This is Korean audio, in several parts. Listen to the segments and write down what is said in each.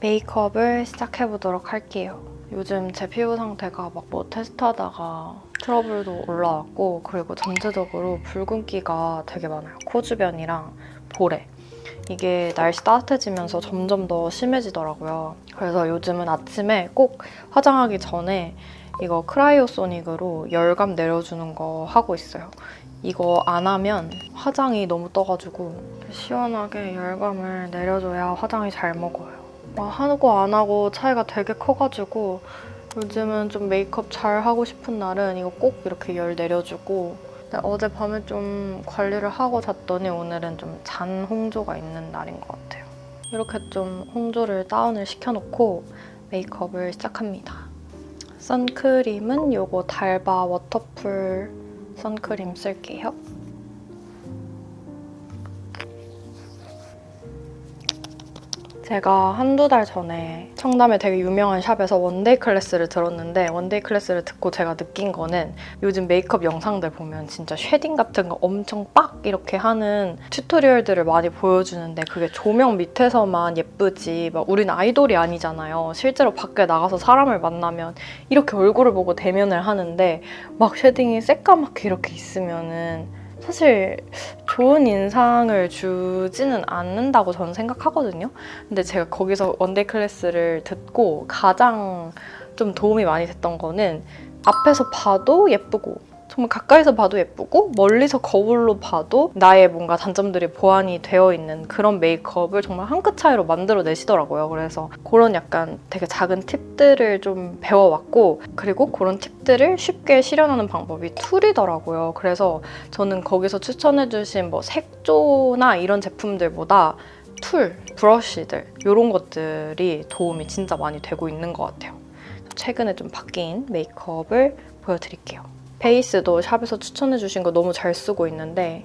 메이크업을 시작해보도록 할게요. 요즘 제 피부 상태가 막 뭐 테스트하다가 트러블도 올라왔고, 그리고 전체적으로 붉은기가 되게 많아요. 코 주변이랑 볼에. 이게 날씨 따뜻해지면서 점점 더 심해지더라고요. 그래서 요즘은 아침에 꼭 화장하기 전에 이거 크라이오소닉으로 열감 내려주는 거 하고 있어요. 이거 안 하면 화장이 너무 떠가지고 시원하게 열감을 내려줘야 화장이 잘 먹어요. 하고 안 하고 차이가 되게 커가지고 요즘은 좀 메이크업 잘 하고 싶은 날은 이거 꼭 이렇게 열 내려주고, 어젯밤에 좀 관리를 하고 잤더니 오늘은 좀 잔 홍조가 있는 날인 것 같아요. 이렇게 좀 홍조를 다운을 시켜놓고 메이크업을 시작합니다. 선크림은 요거 달바 워터풀 선크림 쓸게요. 제가 한두 달 전에 청담에 되게 유명한 샵에서 원데이 클래스를 들었는데, 원데이 클래스를 듣고 제가 느낀 거는 요즘 메이크업 영상들 보면 진짜 쉐딩 같은 거 엄청 빡 이렇게 하는 튜토리얼들을 많이 보여주는데 그게 조명 밑에서만 예쁘지 막 우린 아이돌이 아니잖아요. 실제로 밖에 나가서 사람을 만나면 이렇게 얼굴을 보고 대면을 하는데 막 쉐딩이 새까맣게 이렇게 있으면은 사실 좋은 인상을 주지는 않는다고 저는 생각하거든요. 근데 제가 거기서 원데이 클래스를 듣고 가장 좀 도움이 많이 됐던 거는 앞에서 봐도 예쁘고 정말 가까이서 봐도 예쁘고 멀리서 거울로 봐도 나의 뭔가 단점들이 보완이 되어 있는 그런 메이크업을 정말 한 끗 차이로 만들어내시더라고요. 그래서 그런 약간 되게 작은 팁들을 좀 배워왔고, 그리고 그런 팁들을 쉽게 실현하는 방법이 툴이더라고요. 그래서 저는 거기서 추천해주신 뭐 색조나 이런 제품들보다 툴, 브러쉬들 이런 것들이 도움이 진짜 많이 되고 있는 것 같아요. 최근에 좀 바뀐 메이크업을 보여드릴게요. 베이스도 샵에서 추천해주신 거 너무 잘 쓰고 있는데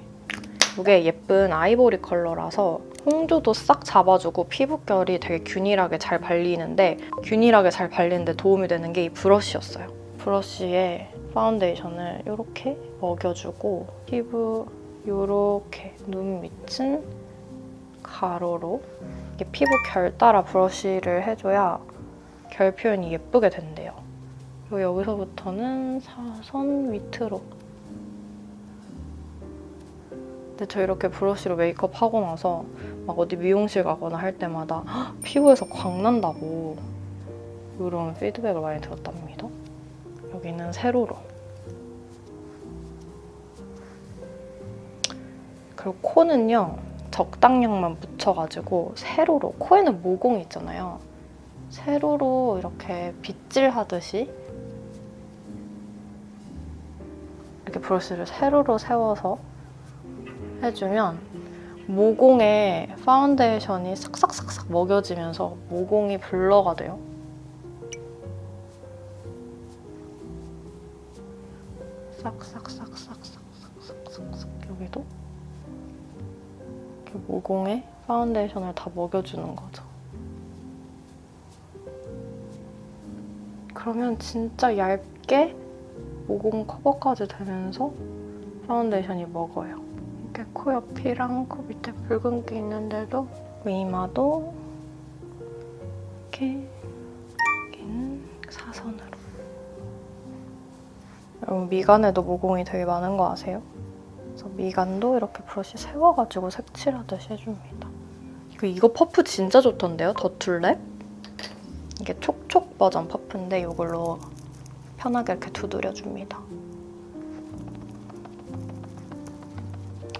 이게 예쁜 아이보리 컬러라서 홍조도 싹 잡아주고 피부결이 되게 균일하게 잘 발리는데, 균일하게 잘 발리는데 도움이 되는 게 이 브러쉬였어요. 브러쉬에 파운데이션을 이렇게 먹여주고 피부 이렇게 눈 밑은 가로로 이게 피부 결 따라 브러쉬를 해줘야 결 표현이 예쁘게 된대요. 그리고 여기서부터는 사선 밑으로. 근데 저 이렇게 브러쉬로 메이크업 하고 나서 막 어디 미용실 가거나 할 때마다 피부에서 광 난다고 이런 피드백을 많이 들었답니다. 여기는 세로로. 그리고 코는요, 적당량만 묻혀가지고 세로로. 코에는 모공이 있잖아요. 세로로 이렇게 빗질하듯이 이렇게 브러쉬를 세로로 세워서 해주면 모공에 파운데이션이 싹싹싹싹 먹여지면서 모공이 블러가 돼요. 싹싹싹싹싹싹싹 여기도 이렇게 모공에 파운데이션을 다 먹여주는 거죠. 그러면 진짜 얇게 모공 커버까지 되면서 파운데이션이 먹어요. 이렇게 코 옆이랑 코 밑에 붉은기 있는데도 이마도 이렇게 여기는 사선으로. 여러분 미간에도 모공이 되게 많은 거 아세요? 그래서 미간도 이렇게 브러쉬 세워가지고 색칠하듯이 해줍니다. 이거 퍼프 진짜 좋던데요? 더툴랩? 이게 촉촉 버전 퍼프인데 이걸로 편하게 이렇게 두드려줍니다.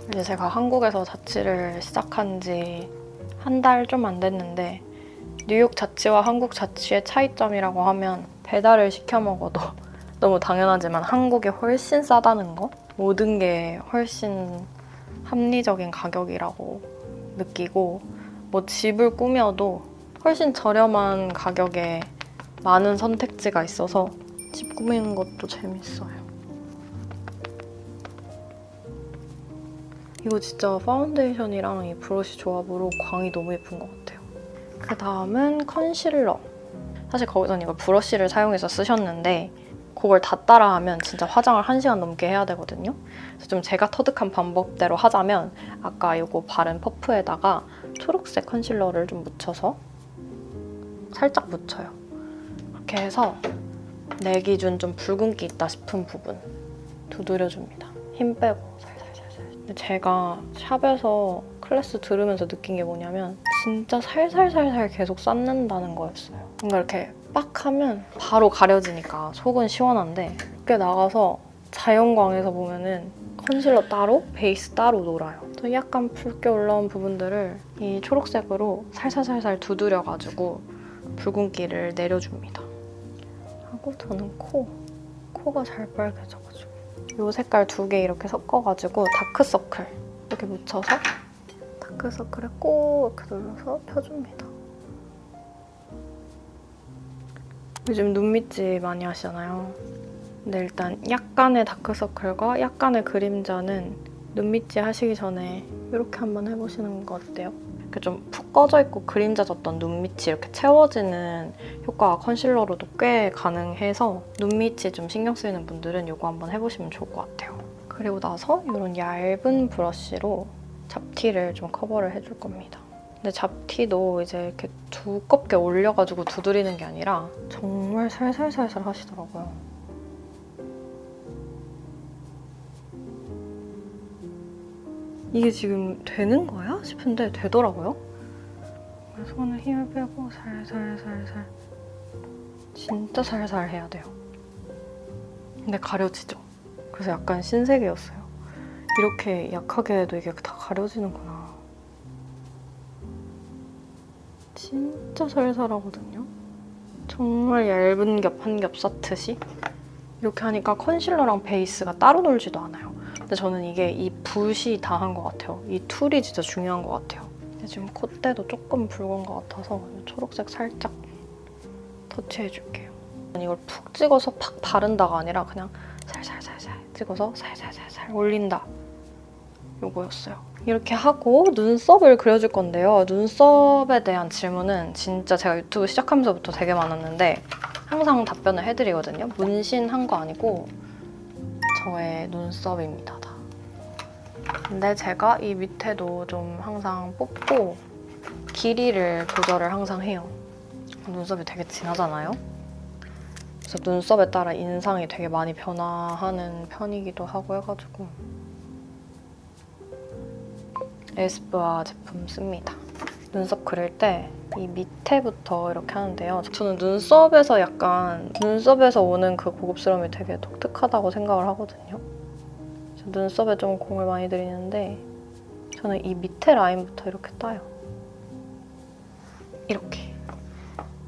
이제 제가 한국에서 자취를 시작한 지 한 달 좀 안 됐는데 뉴욕 자취와 한국 자취의 차이점이라고 하면 배달을 시켜 먹어도 너무 당연하지만 한국이 훨씬 싸다는 거? 모든 게 훨씬 합리적인 가격이라고 느끼고, 뭐 집을 꾸며도 훨씬 저렴한 가격에 많은 선택지가 있어서 집 꾸미는 것도 재밌어요. 이거 진짜 파운데이션이랑 이 브러쉬 조합으로 광이 너무 예쁜 것 같아요. 그 다음은 컨실러. 사실 거기선 이거 브러쉬를 사용해서 쓰셨는데 그걸 다 따라하면 진짜 화장을 1시간 넘게 해야 되거든요. 그래서 좀 제가 터득한 방법대로 하자면 아까 이거 바른 퍼프에다가 초록색 컨실러를 좀 묻혀서 살짝 묻혀요. 그렇게 해서 내 기준 좀 붉은기 있다 싶은 부분 두드려줍니다. 힘 빼고 살살살살. 근데 제가 샵에서 클래스 들으면서 느낀 게 뭐냐면 진짜 살살살살 계속 쌓는다는 거였어요. 뭔가 이렇게 빡 하면 바로 가려지니까 속은 시원한데 밖에 나가서 자연광에서 보면은 컨실러 따로, 베이스 따로 놀아요. 또 약간 붉게 올라온 부분들을 이 초록색으로 살살살살 두드려가지고 붉은기를 내려줍니다. 하고 저는 코가 잘 빨개져가지고 이 색깔 2개 이렇게 섞어가지고 다크서클 이렇게 묻혀서 다크서클에 꼭 이렇게 눌러서 펴줍니다. 요즘 눈 밑지 많이 하시잖아요. 근데 일단 약간의 다크서클과 약간의 그림자는 눈 밑지 하시기 전에 이렇게 한번 해보시는 거 어때요? 이렇게 좀 푹 꺼져 있고 그림자 졌던 눈 밑이 이렇게 채워지는 효과가 컨실러로도 꽤 가능해서 눈 밑이 좀 신경 쓰이는 분들은 이거 한번 해보시면 좋을 것 같아요. 그리고 나서 이런 얇은 브러쉬로 잡티를 좀 커버를 해줄 겁니다. 근데 잡티도 이제 이렇게 두껍게 올려가지고 두드리는 게 아니라 정말 살살살살 하시더라고요. 이게 지금 되는 거야? 싶은데 되더라고요. 손을 힘을 빼고 살살살살 진짜 살살 해야 돼요. 근데 가려지죠? 그래서 약간 신세계였어요. 이렇게 약하게 해도 이게 다 가려지는구나. 진짜 살살하거든요. 정말 얇은 겹 한 겹 쌓듯이 이렇게 하니까 컨실러랑 베이스가 따로 놀지도 않아요. 근데 저는 이게 이 붓이 다 한 것 같아요. 이 툴이 진짜 중요한 것 같아요. 근데 지금 콧대도 조금 붉은 것 같아서 초록색 살짝 터치해줄게요. 이걸 푹 찍어서 팍 바른다가 아니라 그냥 살살살살 찍어서 살살살살 올린다. 요거였어요. 이렇게 하고 눈썹을 그려줄 건데요. 눈썹에 대한 질문은 진짜 제가 유튜브 시작하면서부터 되게 많았는데 항상 답변을 해드리거든요. 문신한 거 아니고 저의 눈썹입니다. 다. 근데 제가 이 밑에도 좀 항상 뽑고 길이를 조절을 항상 해요. 눈썹이 되게 진하잖아요. 그래서 눈썹에 따라 인상이 되게 많이 변화하는 편이기도 하고 해가지고 에스쁘아 제품 씁니다. 눈썹 그릴 때 이 밑에부터 이렇게 하는데요. 저는 눈썹에서 오는 그 고급스러움이 되게 독특하다고 생각을 하거든요. 눈썹에 좀 공을 많이 들이는데 저는 이 밑에 라인부터 이렇게 따요. 이렇게.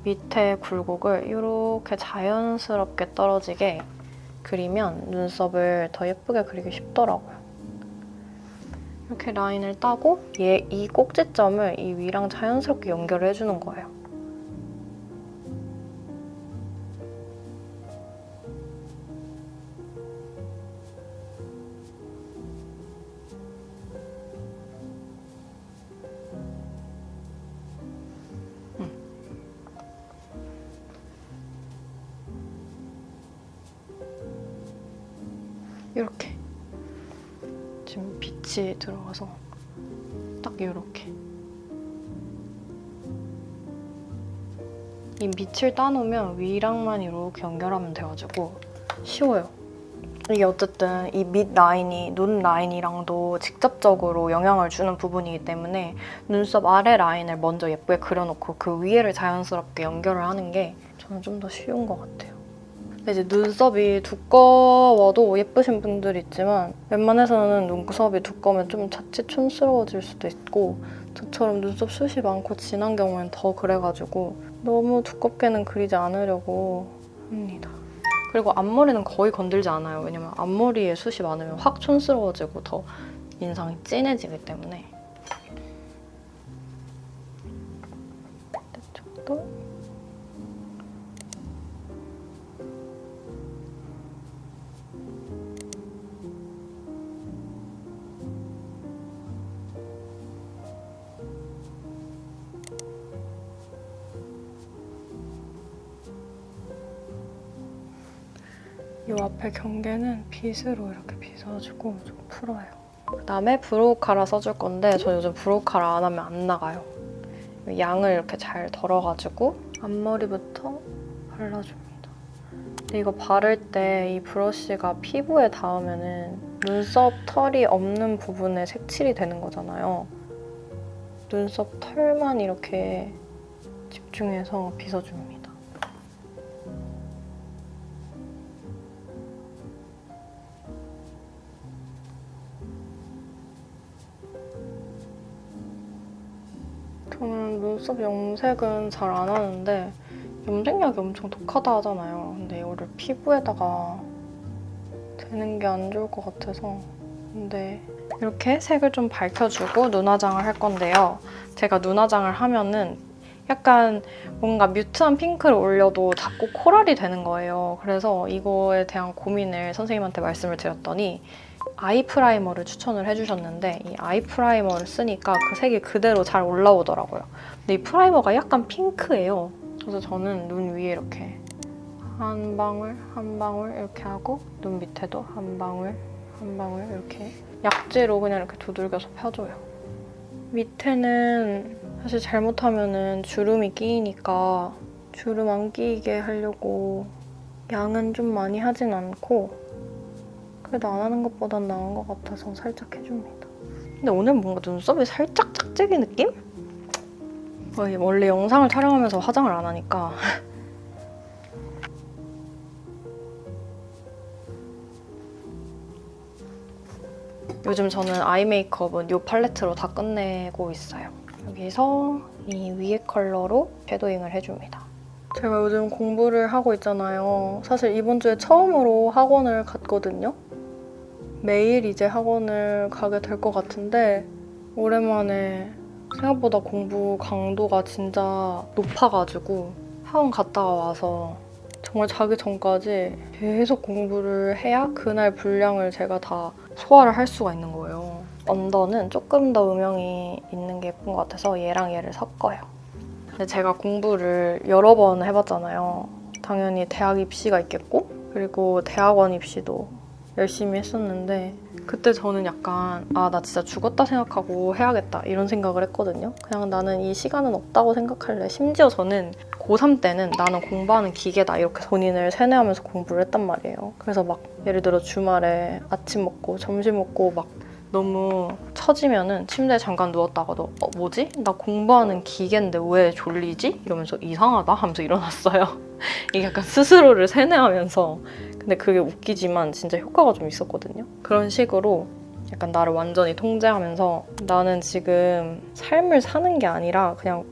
밑에 굴곡을 이렇게 자연스럽게 떨어지게 그리면 눈썹을 더 예쁘게 그리기 쉽더라고요. 이렇게 라인을 따고 이 꼭지점을 이 위랑 자연스럽게 연결을 해주는 거예요. 이렇게. 지금 빛이 들어가서 딱 이렇게 이 밑을 따놓으면 위랑만 이렇게 연결하면 돼가지고 쉬워요. 이게 어쨌든 이 밑 라인이 눈 라인이랑도 직접적으로 영향을 주는 부분이기 때문에 눈썹 아래 라인을 먼저 예쁘게 그려놓고 그 위에를 자연스럽게 연결을 하는 게 저는 좀 더 쉬운 것 같아요. 근데 이제 눈썹이 두꺼워도 예쁘신 분들이 있지만 웬만해서는 눈썹이 두꺼우면 좀 자칫 촌스러워질 수도 있고 저처럼 눈썹 숱이 많고 진한 경우엔 더 그래가지고 너무 두껍게는 그리지 않으려고 합니다. 그리고 앞머리는 거의 건들지 않아요. 왜냐면 앞머리에 숱이 많으면 확 촌스러워지고 더 인상이 진해지기 때문에 이쪽도 이 앞에 경계는 빗으로 이렇게 빗어주고 좀 풀어요. 그다음에 브로우 카라 써줄 건데 저 요즘 브로우 카라 안 하면 안 나가요. 양을 이렇게 잘 덜어가지고 앞머리부터 발라줍니다. 근데 이거 바를 때 이 브러쉬가 피부에 닿으면은 눈썹 털이 없는 부분에 색칠이 되는 거잖아요. 눈썹 털만 이렇게 집중해서 빗어줍니다. 저는 눈썹 염색은 잘 안 하는데 염색약이 엄청 독하다 하잖아요. 근데 이거를 피부에다가 대는 게 안 좋을 것 같아서. 근데 이렇게 색을 좀 밝혀주고 눈화장을 할 건데요. 제가 눈화장을 하면은 약간 뭔가 뮤트한 핑크를 올려도 자꾸 코랄이 되는 거예요. 그래서 이거에 대한 고민을 선생님한테 말씀을 드렸더니 아이 프라이머를 추천을 해주셨는데 이 아이 프라이머를 쓰니까 그 색이 그대로 잘 올라오더라고요. 근데 이 프라이머가 약간 핑크예요. 그래서 저는 눈 위에 이렇게 한 방울 한 방울 이렇게 하고 눈 밑에도 한 방울 한 방울 이렇게 약지로 그냥 이렇게 두들겨서 펴줘요. 밑에는 사실 잘못하면은 주름이 끼이니까 주름 안 끼이게 하려고 양은 좀 많이 하진 않고 그래도 안 하는 것보단 나은 것 같아서 살짝 해줍니다. 근데 오늘 뭔가 눈썹이 살짝 짝짝이 느낌? 원래 영상을 촬영하면서 화장을 안 하니까 요즘 저는 아이 메이크업은 이 팔레트로 다 끝내고 있어요. 여기서 이 위에 컬러로 섀도잉을 해줍니다. 제가 요즘 공부를 하고 있잖아요. 사실 이번 주에 처음으로 학원을 갔거든요. 매일 이제 학원을 가게 될 것 같은데 오랜만에 생각보다 공부 강도가 진짜 높아가지고 학원 갔다가 와서 정말 자기 전까지 계속 공부를 해야 그날 분량을 제가 다 소화를 할 수가 있는 거예요. 언더는 조금 더 음영이 있는 게 예쁜 것 같아서 얘랑 얘를 섞어요. 근데 제가 공부를 여러 번 해봤잖아요. 당연히 대학 입시가 있겠고 그리고 대학원 입시도 열심히 했었는데 그때 저는 약간 나 진짜 죽었다 생각하고 해야겠다 이런 생각을 했거든요. 그냥 나는 이 시간은 없다고 생각할래. 심지어 저는 고3 때는 나는 공부하는 기계다 이렇게 본인을 세뇌하면서 공부를 했단 말이에요. 그래서 막 예를 들어 주말에 아침 먹고 점심 먹고 막 너무 처지면은 침대에 잠깐 누웠다가도 뭐지? 나 공부하는 기계인데 왜 졸리지? 이러면서 이상하다 하면서 일어났어요. 이게 약간 스스로를 세뇌하면서 근데 그게 웃기지만 진짜 효과가 좀 있었거든요. 그런 식으로 약간 나를 완전히 통제하면서 나는 지금 삶을 사는 게 아니라 그냥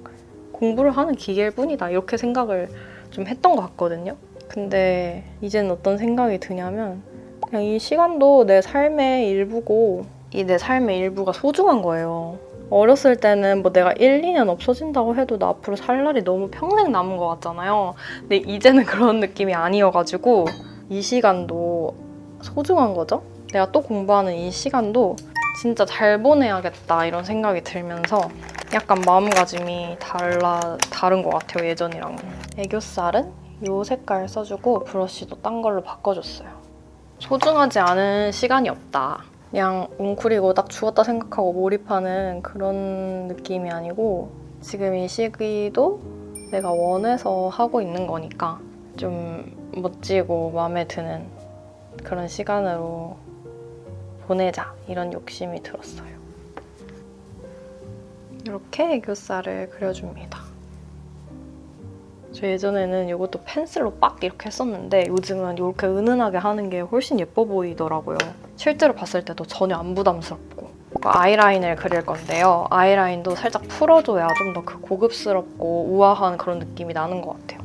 공부를 하는 기계일 뿐이다 이렇게 생각을 좀 했던 것 같거든요. 근데 이제는 어떤 생각이 드냐면 그냥 이 시간도 내 삶의 일부고 이 내 삶의 일부가 소중한 거예요. 어렸을 때는 뭐 내가 1, 2년 없어진다고 해도 나 앞으로 살 날이 너무 평생 남은 것 같잖아요. 근데 이제는 그런 느낌이 아니어가지고 이 시간도 소중한 거죠. 내가 또 공부하는 이 시간도 진짜 잘 보내야겠다 이런 생각이 들면서 약간 마음가짐이 다른 것 같아요, 예전이랑은. 애교살은 이 색깔 써주고 브러쉬도 딴 걸로 바꿔줬어요. 소중하지 않은 시간이 없다. 그냥 웅크리고 딱 죽었다 생각하고 몰입하는 그런 느낌이 아니고 지금 이 시기도 내가 원해서 하고 있는 거니까 좀 멋지고 마음에 드는 그런 시간으로 보내자 이런 욕심이 들었어요. 이렇게 애교살을 그려줍니다. 저 예전에는 이것도 펜슬로 빡 이렇게 했었는데 요즘은 이렇게 은은하게 하는 게 훨씬 예뻐 보이더라고요. 실제로 봤을 때도 전혀 안 부담스럽고. 아이라인을 그릴 건데요. 아이라인도 살짝 풀어줘야 좀 더 그 고급스럽고 우아한 그런 느낌이 나는 것 같아요.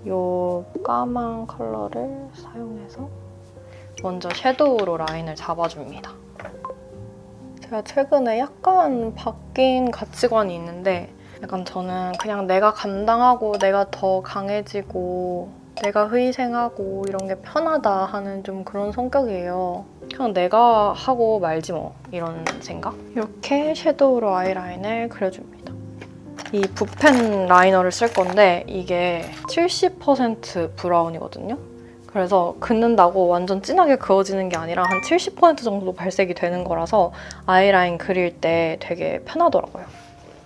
이 까만 컬러를 사용해서 먼저 섀도우로 라인을 잡아줍니다. 제가 최근에 약간 바뀐 가치관이 있는데 약간 저는 그냥 내가 감당하고 내가 더 강해지고 내가 희생하고 이런 게 편하다 하는 좀 그런 성격이에요. 그냥 내가 하고 말지 뭐 이런 생각? 이렇게 섀도우로 아이라인을 그려줍니다. 이 붓펜 라이너를 쓸 건데 이게 70% 브라운이거든요. 그래서 긋는다고 완전 진하게 그어지는 게 아니라 한 70% 정도 발색이 되는 거라서 아이라인 그릴 때 되게 편하더라고요.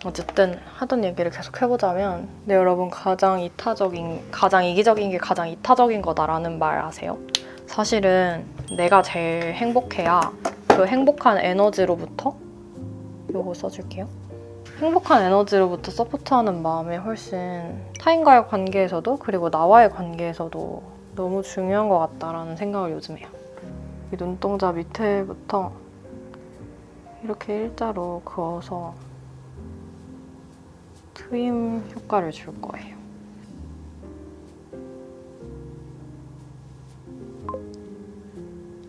어쨌든 하던 얘기를 계속 해보자면 네, 여러분 가장 이기적인 게 가장 이타적인 거다라는 말 아세요? 사실은 내가 제일 행복해야 그 행복한 에너지로부터 이거 써줄게요. 행복한 에너지로부터 서포트하는 마음이 훨씬 타인과의 관계에서도 그리고 나와의 관계에서도 너무 중요한 것 같다라는 생각을 요즘 해요. 이 눈동자 밑에부터 이렇게 일자로 그어서 트임 효과를 줄 거예요.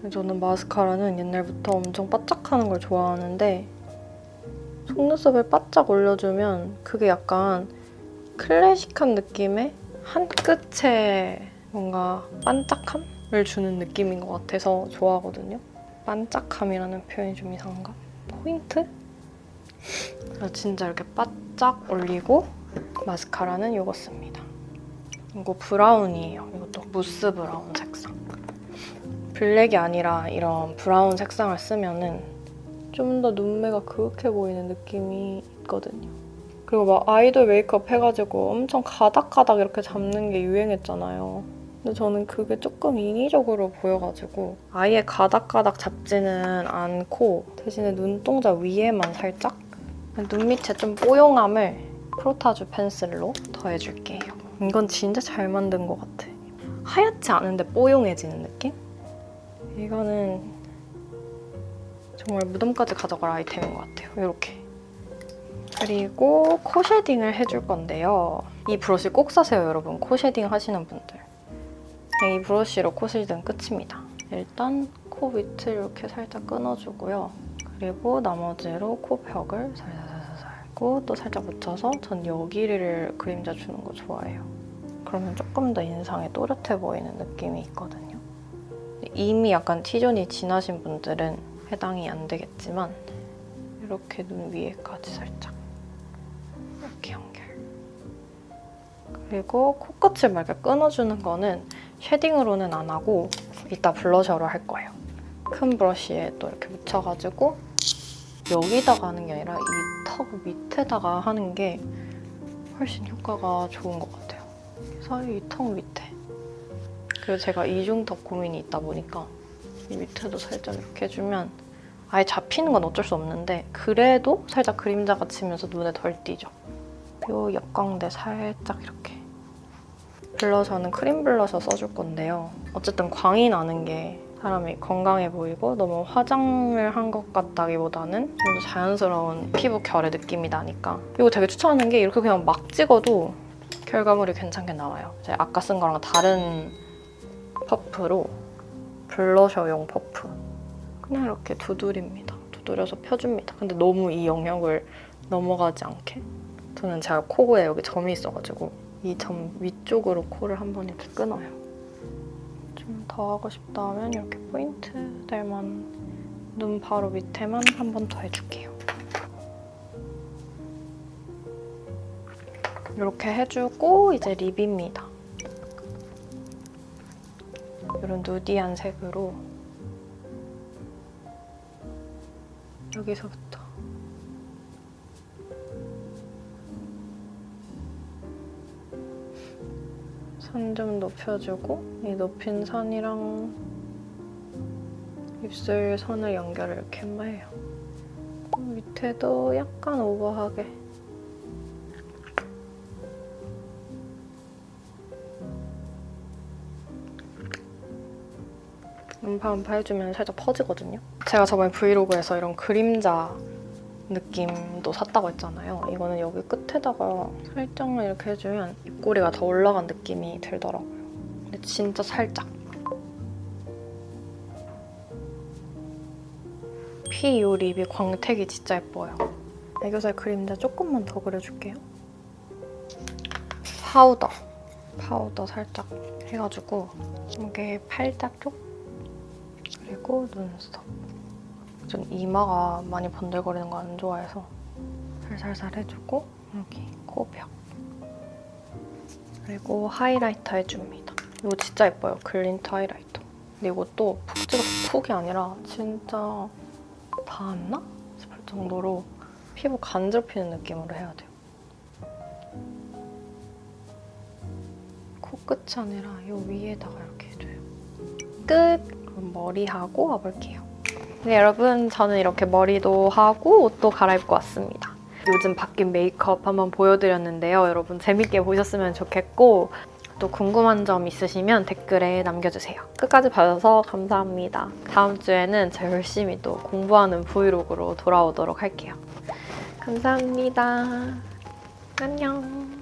저는 마스카라는 옛날부터 엄청 바짝하는 걸 좋아하는데 속눈썹을 바짝 올려주면 그게 약간 클래식한 느낌의 한 끝에 뭔가 반짝함을 주는 느낌인 것 같아서 좋아하거든요. 반짝함이라는 표현이 좀 이상한가? 포인트? 진짜 이렇게 바짝 올리고 마스카라는 이거 씁니다. 이거 브라운이에요. 이것도 무스 브라운 색상. 블랙이 아니라 이런 브라운 색상을 쓰면은 좀 더 눈매가 그윽해 보이는 느낌이 있거든요. 그리고 막 아이돌 메이크업 해가지고 엄청 가닥가닥 이렇게 잡는 게 유행했잖아요. 근데 저는 그게 조금 인위적으로 보여가지고 아예 가닥가닥 잡지는 않고 대신에 눈동자 위에만 살짝 눈 밑에 좀 뽀용함을 프로타주 펜슬로 더해줄게요. 이건 진짜 잘 만든 것 같아. 하얗지 않은데 뽀용해지는 느낌? 이거는 정말 무덤까지 가져갈 아이템인 것 같아요. 이렇게. 그리고 코 쉐딩을 해줄 건데요. 이 브러쉬 꼭 사세요, 여러분. 코 쉐딩 하시는 분들. 이 브러쉬로 코 쉐딩 끝입니다. 일단 코 밑을 이렇게 살짝 끊어주고요. 그리고 나머지로 코벽을 살살살살 또 살짝 묻혀서 전 여기를 그림자 주는 거 좋아해요. 그러면 조금 더 인상에 또렷해 보이는 느낌이 있거든요. 이미 약간 T존이 진하신 분들은 해당이 안 되겠지만 이렇게 눈 위에까지 살짝 이렇게 연결. 그리고 코끝을 막 이렇게 끊어주는 거는 쉐딩으로는 안 하고 이따 블러셔로 할 거예요. 큰 브러쉬에 또 이렇게 묻혀가지고 여기다가 하는 게 아니라 이 턱 밑에다가 하는 게 훨씬 효과가 좋은 것 같아요. 그래서 이 턱 밑에. 그리고 제가 이중턱 고민이 있다 보니까 이 밑에도 살짝 이렇게 해주면 아예 잡히는 건 어쩔 수 없는데 그래도 살짝 그림자가 치면서 눈에 덜 띄죠. 요 옆광대 살짝 이렇게. 블러셔는 크림 블러셔 써줄 건데요. 어쨌든 광이 나는 게 사람이 건강해 보이고 너무 화장을 한 것 같다기보다는 좀 더 자연스러운 피부 결의 느낌이 나니까 이거 되게 추천하는 게 이렇게 그냥 막 찍어도 결과물이 괜찮게 나와요. 제가 아까 쓴 거랑 다른 퍼프로 블러셔용 퍼프 그냥 이렇게 두드립니다. 두드려서 펴줍니다. 근데 너무 이 영역을 넘어가지 않게 저는 제가 코에 여기 점이 있어가지고 이 점 위쪽으로 코를 한번 이렇게 끊어요. 좀 더 하고 싶다 하면 이렇게 포인트들만 눈 바로 밑에만 한 번 더 해줄게요. 이렇게 해주고 이제 립입니다. 이런 누디한 색으로 여기서부터 선 좀 높여주고 이 높인 선이랑 입술 선을 연결을 이렇게 해요. 밑에도 약간 오버하게 음파 해주면 살짝 퍼지거든요. 제가 저번에 브이로그에서 이런 그림자 느낌도 샀다고 했잖아요. 이거는 여기 끝에다가 살짝만 이렇게 해주면 입꼬리가 더 올라간 느낌이 들더라고요. 근데 진짜 살짝. 이 립이 광택이 진짜 예뻐요. 애교살 그림자 조금만 더 그려줄게요. 파우더 살짝 해가지고 이게 팔자 쪽 그리고 눈썹. 전 이마가 많이 번들거리는 거 안 좋아해서 살살살 해주고 여기 코벽 그리고 하이라이터 해줍니다. 이거 진짜 예뻐요. 글린트 하이라이터. 근데 이것도 푹 찍어서 푹이 아니라 진짜 닿았나 싶을 정도로 피부 간지럽히는 느낌으로 해야 돼요. 코끝이 아니라 이 위에다가 이렇게 해줘요. 끝! 그럼 머리하고 와볼게요. 네, 여러분, 저는 이렇게 머리도 하고 옷도 갈아입고 왔습니다. 요즘 바뀐 메이크업 한번 보여드렸는데요. 여러분 재밌게 보셨으면 좋겠고 또 궁금한 점 있으시면 댓글에 남겨주세요. 끝까지 봐줘서 감사합니다. 다음 주에는 제가 열심히 또 공부하는 브이로그로 돌아오도록 할게요. 감사합니다. 안녕.